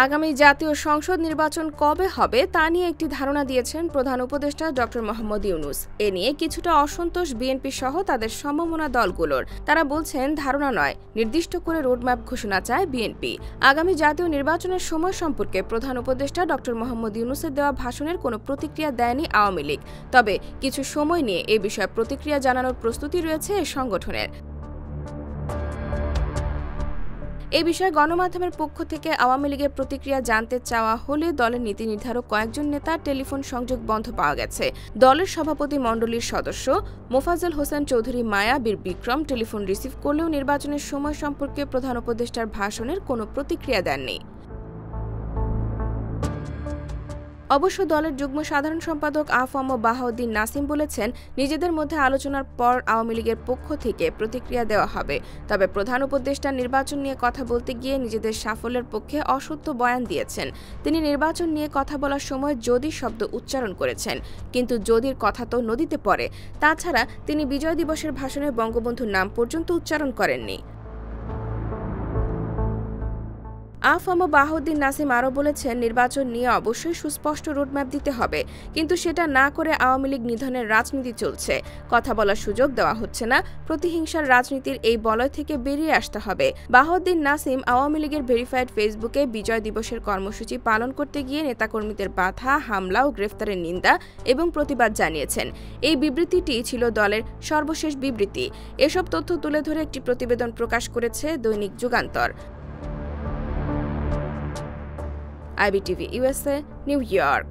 আগামী জাতীয় সংসদ নির্বাচন কবে হবে তা নিয়ে একটি ধারণা দিয়েছেন প্রধান উপদেষ্টা ড. মোহাম্মদ ইউনূস। এ নিয়ে কিছুটা অসন্তোষ বিএনপি সহ তাদের সমমনা দলগুলোর। তারা বলছেন, ধারণা নয়, নির্দিষ্ট করে রোডম্যাপ ঘোষণা চায় বিএনপি। আগামী জাতীয় নির্বাচনের সময় সম্পর্কে প্রধান উপদেষ্টা ড. মোহাম্মদ ইউনূসের দেওয়া ভাষণের কোনো প্রতিক্রিয়া দেয়নি আওয়ামী লীগ। তবে কিছু সময় নিয়ে এ বিষয়ে প্রতিক্রিয়া জানানোর প্রস্তুতি রয়েছে এ সংগঠনের। এ বিষয়ে গণমাধ্যমের পক্ষ থেকে আওয়ামী লীগের প্রতিক্রিয়া জানতে চাওয়া হলে দলের নীতি নির্ধারক কয়েকজন নেতার টেলিফোন সংযোগ বন্ধ পাওয়া গেছে। দলের সভাপতি মণ্ডলীর সদস্য মোফাজ্জল হোসেন চৌধুরী মায়া বীর বিক্রম টেলিফোন রিসিভ করলেও নির্বাচনের সময় সম্পর্কে প্রধান উপদেষ্টার ভাষণের কোনো প্রতিক্রিয়া দেননি। অবশ্য দলের যুগ্ম সাধারণ সম্পাদক আ.ফ.ম. বাহাউদ্দিন নাসিম বলেছেন, নিজেদের মধ্যে আলোচনার পর আওয়ামী লীগের পক্ষ থেকে প্রতিক্রিয়া দেওয়া হবে। তবে প্রধান উপদেষ্টা নির্বাচন নিয়ে কথা বলতে গিয়ে নিজেদের সাফল্যের পক্ষে অসত্য বয়ান দিয়েছেন। তিনি নির্বাচন নিয়ে কথা বলার সময় যদি শব্দ উচ্চারণ করেছেন, কিন্তু যদির কথা তো নদীতে পড়ে। তাছাড়া তিনি বিজয় দিবসের ভাষণে বঙ্গবন্ধুর নাম পর্যন্ত উচ্চারণ করেননি। আ.ফ.ম. বাহাউদ্দিন নাসিম আরও বলেছেন, নির্বাচন নিয়ে অবশ্যই সুস্পষ্ট রোডম্যাপ দিতে হবে, কিন্তু সেটা না করে আওয়ামী লীগ নিধনের রাজনীতি চলছে। কথা বলার সুযোগ দেওয়া হচ্ছে না। প্রতিহিংসার রাজনীতির এই বলয় থেকে বেরিয়ে আসতে হবে। বাহাউদ্দিন নাসিম আওয়ামী লীগের ভেরিফাইড ফেসবুকে বিজয় দিবসের কর্মসূচি পালন করতে গিয়ে নেতাকর্মীদের বাধা, হামলা ও গ্রেফতারের নিন্দা এবং প্রতিবাদ জানিয়েছেন। এই বিবৃতিটি ছিল দলের সর্বশেষ বিবৃতি। এসব তথ্য তুলে ধরে একটি প্রতিবেদন প্রকাশ করেছে দৈনিক Jugantor. IBTV USA, New York।